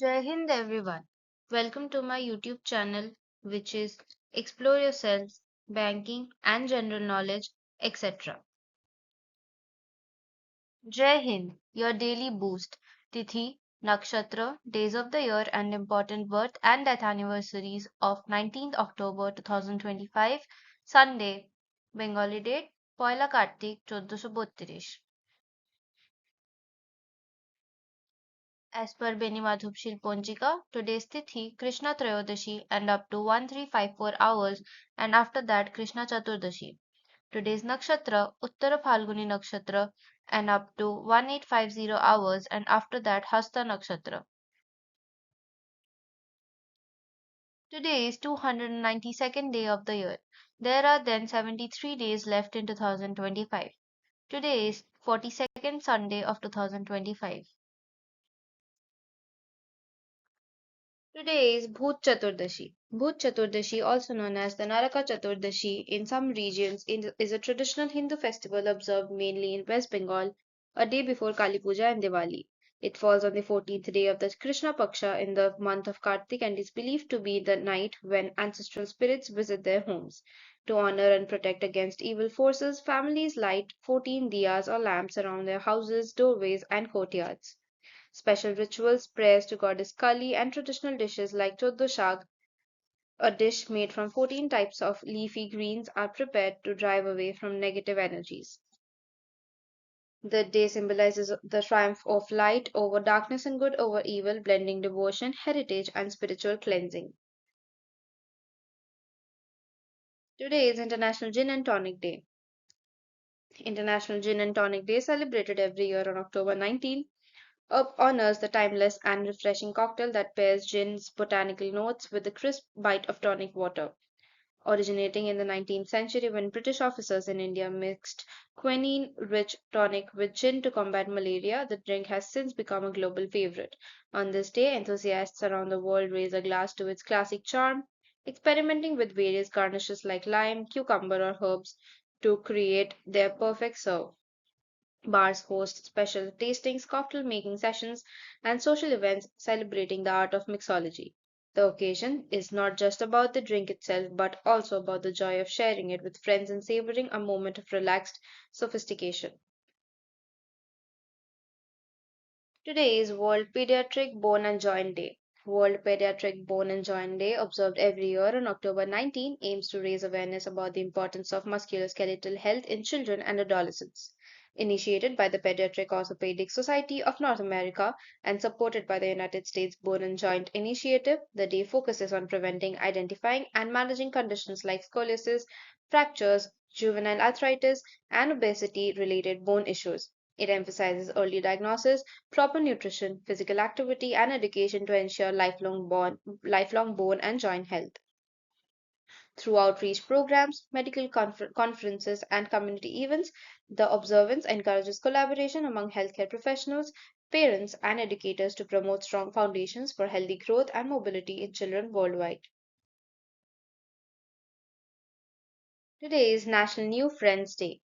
Jai Hind everyone. Welcome to my YouTube channel, which is Explore Yourselves, Banking and General Knowledge, etc. Jai Hind, your daily boost. Tithi, Nakshatra, days of the year and important birth and death anniversaries of 19th October 2025, Sunday, Bengali date, Poila Kartik 1432. As per Beni Madhupshil Ponjika, today's Tithi, Krishna Trayodashi and up to 1354 hours and after that Krishna Chaturdashi. Today's Nakshatra, Uttara Phalguni Nakshatra and up to 1850 hours and after that Hasta Nakshatra. Today is 292nd day of the year. There are then 73 days left in 2025. Today is 42nd Sunday of 2025. Today is Bhut Chaturdashi. Bhut Chaturdashi, also known as the Naraka Chaturdashi in some regions, is a traditional Hindu festival observed mainly in West Bengal a day before Kali Puja and Diwali. It falls on the 14th day of the Krishna Paksha in the month of Kartik and is believed to be the night when ancestral spirits visit their homes. To honor and protect against evil forces, families light 14 diyas or lamps around their houses, doorways, and courtyards. Special rituals, prayers to goddess Kali, and traditional dishes like choddo shag, a dish made from 14 types of leafy greens, are prepared to drive away from negative energies. The day symbolizes the triumph of light over darkness and good over evil, blending devotion, heritage, and spiritual cleansing. Today is International Gin and Tonic Day. International Gin and Tonic Day, celebrated every year on October 19, honors the timeless and refreshing cocktail that pairs gin's botanical notes with a crisp bite of tonic water. Originating in the 19th century when British officers in India mixed quinine rich tonic with gin to combat malaria, the drink has since become a global favorite. On this day, enthusiasts around the world raise a glass to its classic charm, experimenting with various garnishes like lime, cucumber, or herbs to create their perfect serve. Bars host special tastings, cocktail making sessions, and social events celebrating the art of mixology. The occasion is not just about the drink itself, but also about the joy of sharing it with friends and savoring a moment of relaxed sophistication. Today is World Pediatric Bone and Joint Day. World Pediatric Bone and Joint Day, observed every year on October 19, aims to raise awareness about the importance of musculoskeletal health in children and adolescents. Initiated by the Pediatric Orthopedic Society of North America and supported by the United States Bone and Joint Initiative, the day focuses on preventing, identifying, and managing conditions like scoliosis, fractures, juvenile arthritis, and obesity related bone issues. It emphasizes early diagnosis, proper nutrition, physical activity, and education to ensure lifelong bone and joint health. Through outreach programs, medical conferences, and community events, the observance encourages collaboration among healthcare professionals, parents, and educators to promote strong foundations for healthy growth and mobility in children worldwide. Today is National New Friends Day.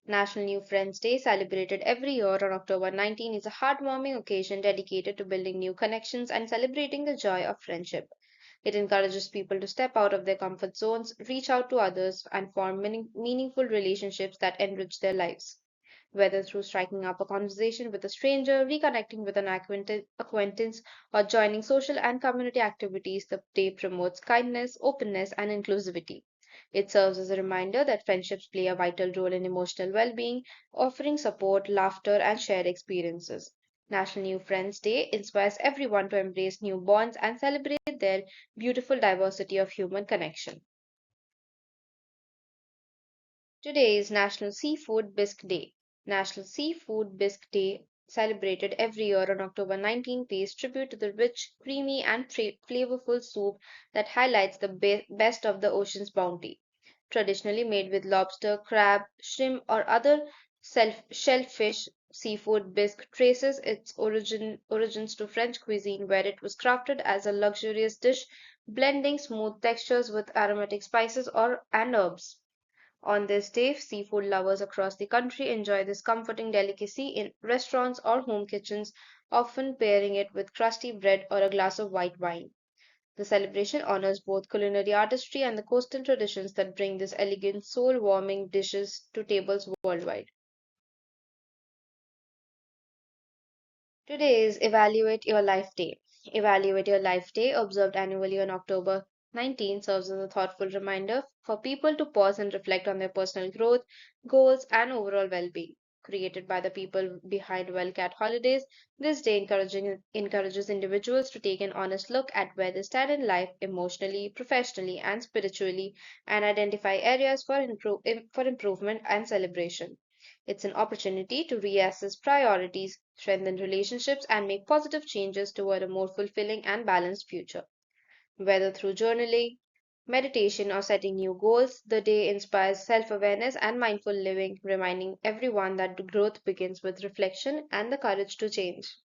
National New Friends Day, celebrated every year on October 19, is a heartwarming occasion dedicated to building new connections and celebrating the joy of friendship. It encourages people to step out of their comfort zones, reach out to others, and form meaningful relationships that enrich their lives. Whether through striking up a conversation with a stranger, reconnecting with an acquaintance, or joining social and community activities, the day promotes kindness, openness, and inclusivity. It serves as a reminder that friendships play a vital role in emotional well being, offering support, laughter, and shared experiences. National New Friends Day inspires everyone to embrace new bonds and celebrate their beautiful diversity of human connection. Today is National Seafood Bisque Day. National Seafood Bisque Day, celebrated every year on October 19, pays tribute to the rich, creamy, and flavorful soup that highlights the best of the ocean's bounty. Traditionally made with lobster, crab, shrimp, or other shellfish, seafood bisque traces its origins to French cuisine, where it was crafted as a luxurious dish, blending smooth textures with aromatic spices and herbs. On this day, seafood lovers across the country enjoy this comforting delicacy in restaurants or home kitchens, often pairing it with crusty bread or a glass of white wine. The celebration honors both culinary artistry and the coastal traditions that bring these elegant, soul warming dishes to tables worldwide. Today is Evaluate Your Life Day. Evaluate Your Life Day, observed annually on October 19, serves as a thoughtful reminder for people to pause and reflect on their personal growth, goals, and overall well being. Created by the people behind Wildcat Holidays, this day encourages individuals to take an honest look at where they stand in life emotionally, professionally, and spiritually, and identify areas for improvement and celebration. It's an opportunity to reassess priorities, strengthen relationships, and make positive changes toward a more fulfilling and balanced future. Whether through journaling, meditation, or setting new goals, the day inspires self awareness and mindful living, reminding everyone that growth begins with reflection and the courage to change.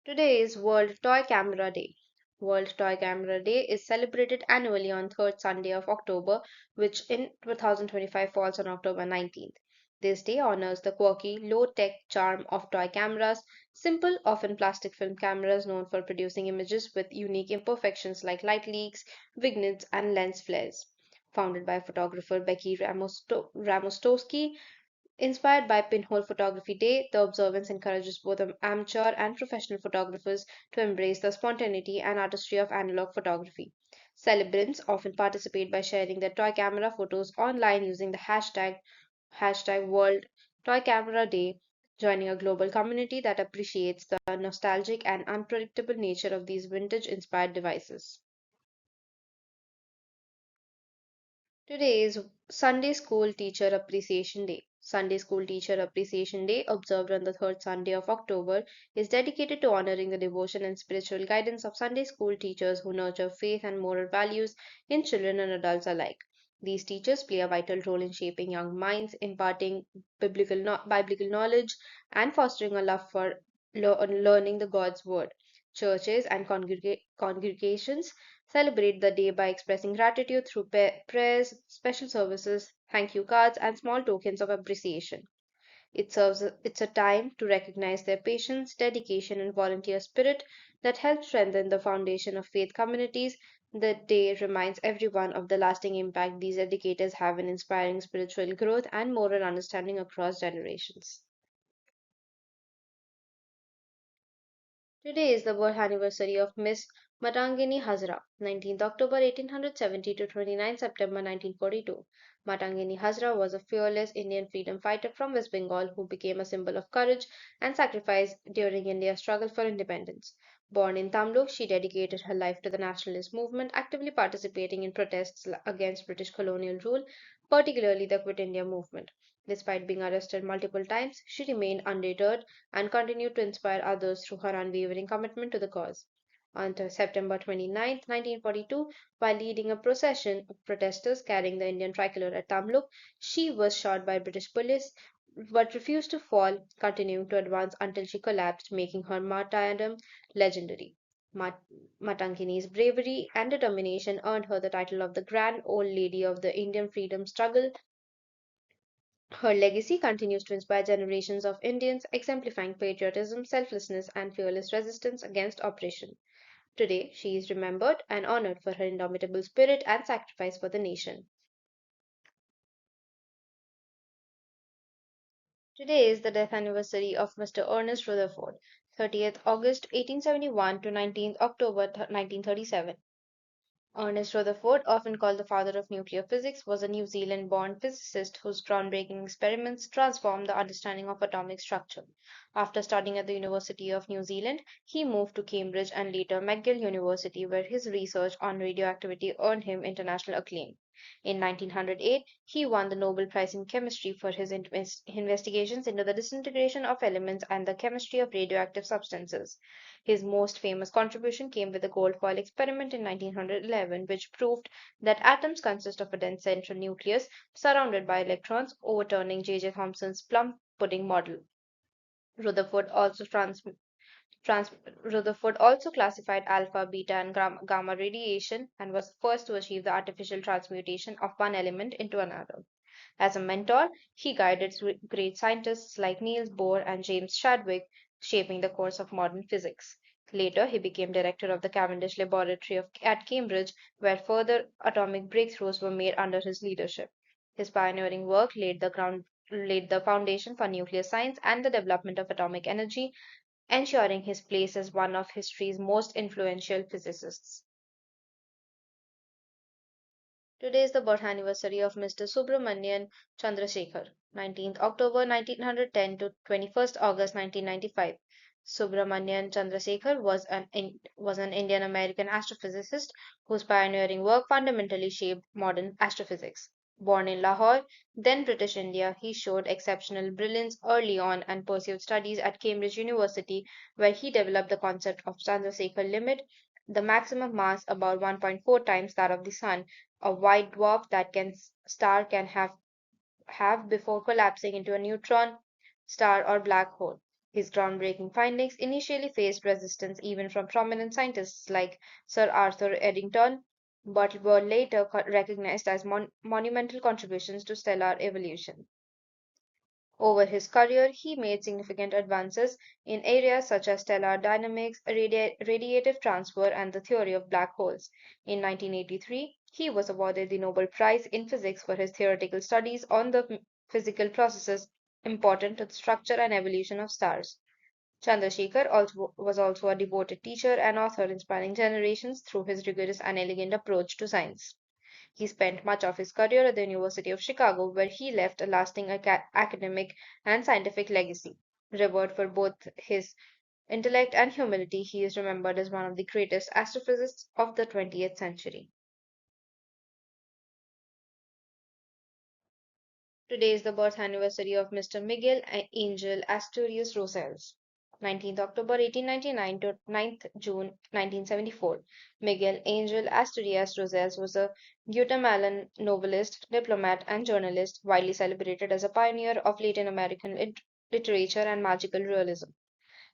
Today is World Toy Camera Day. World Toy Camera Day is celebrated annually on third Sunday of October, which in 2025 falls on October 19th. This day honors the quirky, low-tech charm of toy cameras, simple, often plastic film cameras known for producing images with unique imperfections like light leaks, vignettes, and lens flares. Founded by photographer Becky Ramostowski, inspired by Pinhole Photography Day, the observance encourages both amateur and professional photographers to embrace the spontaneity and artistry of analog photography. Celebrants often participate by sharing their toy camera photos online using the hashtag World Toy Camera Day, joining a global community that appreciates the nostalgic and unpredictable nature of these vintage inspired devices. Today is Sunday School Teacher Appreciation Day. Sunday School Teacher Appreciation Day, observed on the third Sunday of October, is dedicated to honoring the devotion and spiritual guidance of Sunday school teachers who nurture faith and moral values in children and adults alike. These teachers play a vital role in shaping young minds, imparting biblical knowledge, and fostering a love for learning the God's Word. Churches and congregations celebrate the day by expressing gratitude through prayers, special services, thank you cards, and small tokens of appreciation. It's a time to recognize their patience, dedication, and volunteer spirit that helps strengthen the foundation of faith communities. The day reminds everyone of the lasting impact these educators have in inspiring spiritual growth and moral understanding across generations. Today is the birth anniversary of Miss Matangini Hazra, 19th October 1870 to 29 September 1942. Matangini Hazra was a fearless Indian freedom fighter from West Bengal who became a symbol of courage and sacrifice during India's struggle for independence. Born in Tamluk, she dedicated her life to the nationalist movement, actively participating in protests against British colonial rule, particularly the Quit India movement. Despite being arrested multiple times, she remained undeterred and continued to inspire others through her unwavering commitment to the cause. On September 29, 1942, while leading a procession of protesters carrying the Indian tricolor at Tamluk, she was shot by British police but refused to fall, continuing to advance until she collapsed, making her martyrdom legendary. Mat- Matangini's bravery and determination earned her the title of the Grand Old Lady of the Indian freedom struggle. Her legacy continues to inspire generations of Indians, exemplifying patriotism, selflessness, and fearless resistance against oppression. Today, she is remembered and honored for her indomitable spirit and sacrifice for the nation. Today is the death anniversary of Mr. Ernest Rutherford, 30th August 1871 to 19th October 1937. Ernest Rutherford, often called the father of nuclear physics, was a New Zealand born physicist whose groundbreaking experiments transformed the understanding of atomic structure. After studying at the University of New Zealand, he moved to Cambridge and later McGill University, where his research on radioactivity earned him international acclaim. In 1908, he won the Nobel Prize in Chemistry for his investigations into the disintegration of elements and the chemistry of radioactive substances. His most famous contribution came with the gold foil experiment in 1911, which proved that atoms consist of a dense central nucleus surrounded by electrons, overturning J.J. Thomson's plum pudding model. Rutherford also trans- Rutherford also classified alpha, beta, and gamma radiation and was first to achieve the artificial transmutation of one element into another. As a mentor, he guided great scientists like Niels Bohr and James Chadwick, shaping the course of modern physics. Later, he became director of the Cavendish Laboratory at Cambridge, where further atomic breakthroughs were made under his leadership. His pioneering work laid the foundation for nuclear science and the development of atomic energy, ensuring his place as one of history's most influential physicists. Today is the birth anniversary of Mr. Subramanian Chandrasekhar, 19th October 1910 to 21st August 1995. Subramanian Chandrasekhar was an Indian American astrophysicist whose pioneering work fundamentally shaped modern astrophysics. Born in Lahore, then British India, he showed exceptional brilliance early on and pursued studies at Cambridge University, where he developed the concept of Chandrasekhar limit, the maximum mass about 1.4 times that of the Sun, a white dwarf that can star can have before collapsing into a neutron star or black hole. His groundbreaking findings initially faced resistance even from prominent scientists like Sir Arthur Eddington, but were later recognized as monumental contributions to stellar evolution. Over his career, he made significant advances in areas such as stellar dynamics, radiative transfer, and the theory of black holes. In 1983, he was awarded the Nobel Prize in Physics for his theoretical studies on the physical processes important to the structure and evolution of stars. Chandrasekhar was also a devoted teacher and author, inspiring generations through his rigorous and elegant approach to science. He spent much of his career at the University of Chicago, where he left a lasting academic and scientific legacy. Revered for both his intellect and humility, he is remembered as one of the greatest astrophysicists of the 20th century. Today is the birth anniversary of Mr. Miguel Angel Asturias Rosales. 19th October 1899 to 9th June 1974. Miguel Angel Asturias Rosales was a Guatemalan novelist, diplomat, and journalist, widely celebrated as a pioneer of Latin American literature and magical realism.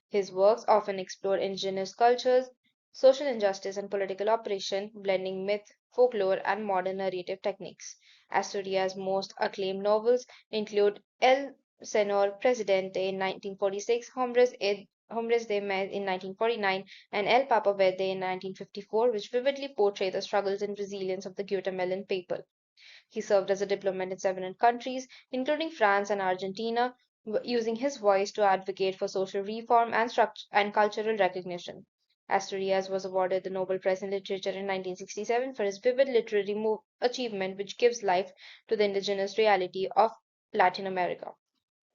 His works often explore indigenous cultures, social injustice, and political oppression, blending myth, folklore, and modern narrative techniques. Asturias' most acclaimed novels include El Senor Presidente in 1946, Hombres de Mes in 1949, and El Papa Verde in 1954, which vividly portray the struggles and resilience of the Guatemalan people. He served as a diplomat in several countries, including France and Argentina, using his voice to advocate for social reform and cultural recognition. Asturias was awarded the Nobel Prize in Literature in 1967 for his vivid literary achievement, which gives life to the indigenous reality of Latin America.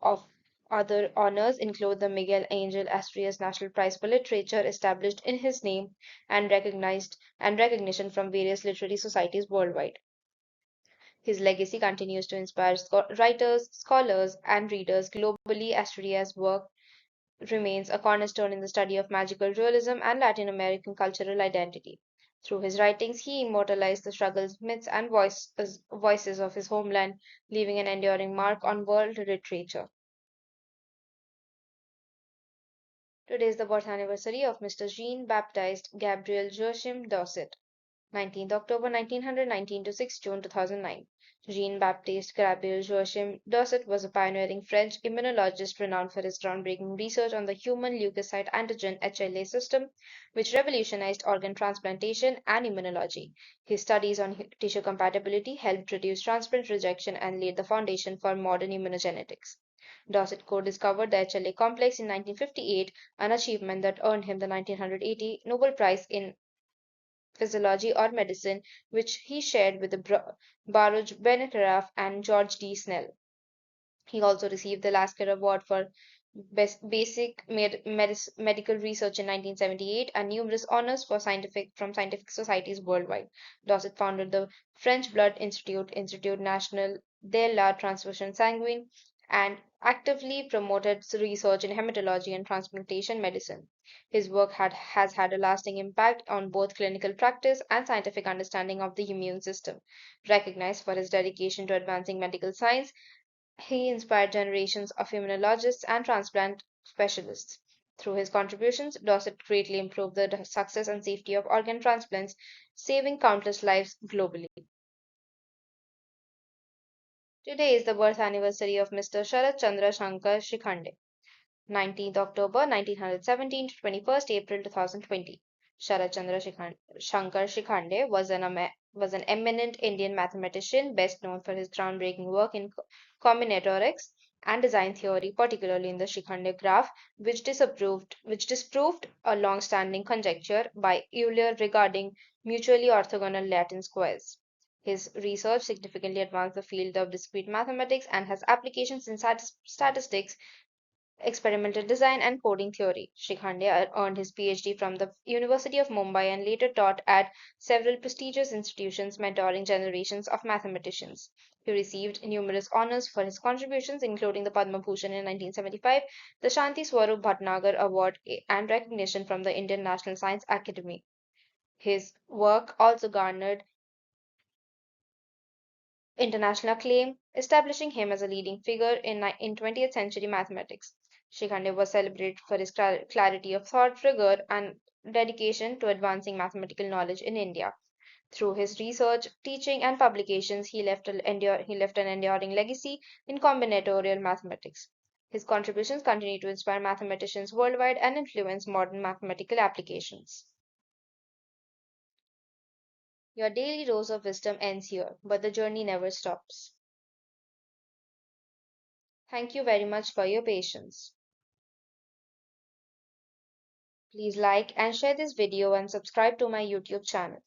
Of other honors include the Miguel Angel Asturias National Prize for Literature, established in his name and recognition from various literary societies worldwide. His legacy continues to inspire writers, scholars, and readers globally. Asturias' work remains a cornerstone in the study of magical realism and Latin American cultural identity. Through his writings, he immortalized the struggles, myths, and voices of his homeland, leaving an enduring mark on world literature. Today is the birth anniversary of Mr. Jean Baptiste Gabriel Joachim Dosset. 19th October 1919 to 6 June 2009. Jean-Baptiste Gabriel Joachim Dosset was a pioneering French immunologist renowned for his groundbreaking research on the human leukocyte antigen HLA system, which revolutionized organ transplantation and immunology. His studies on tissue compatibility helped reduce transplant rejection and laid the foundation for modern immunogenetics. Dosset co-discovered the HLA complex in 1958, an achievement that earned him the 1980 Nobel Prize in physiology or medicine, which he shared with Baruch Benataraf and George D. Snell. He also received the Lasker Award for Basic Medical Research in 1978 and numerous honors from scientific societies worldwide. Dosset founded the French Blood Institute, Institut National de la Transfusion Sanguine, and actively promoted research in hematology and transplantation medicine. His work has had a lasting impact on both clinical practice and scientific understanding of the immune system. Recognized for his dedication to advancing medical science, he inspired generations of immunologists and transplant specialists. Through his contributions, Dorset greatly improved the success and safety of organ transplants, saving countless lives globally. Today is the birth anniversary of Mr. Sharat Chandra Shankar Shikhande, 19th October 1917 to 21st April 2020. Sharat Chandra Shankar Shikhande was an eminent Indian mathematician best known for his groundbreaking work in combinatorics and design theory, particularly in the Shikhande graph, which disproved a long-standing conjecture by Euler regarding mutually orthogonal Latin squares. His research significantly advanced the field of discrete mathematics and has applications in statistics, experimental design, and coding theory. Shikhande earned his PhD from the University of Mumbai and later taught at several prestigious institutions, mentoring generations of mathematicians. He received numerous honors for his contributions, including the Padma Bhushan in 1975, the Shanti Swarup Bhatnagar Award, and recognition from the Indian National Science Academy. His work also garnered international acclaim, establishing him as a leading figure in 20th century mathematics. Shikhande was celebrated for his clarity of thought, rigor, and dedication to advancing mathematical knowledge in India. Through his research, teaching, and publications, he left an enduring legacy in combinatorial mathematics. His contributions continue to inspire mathematicians worldwide and influence modern mathematical applications. Your daily dose of wisdom ends here, but the journey never stops. Thank you very much for your patience. Please like and share this video and subscribe to my YouTube channel.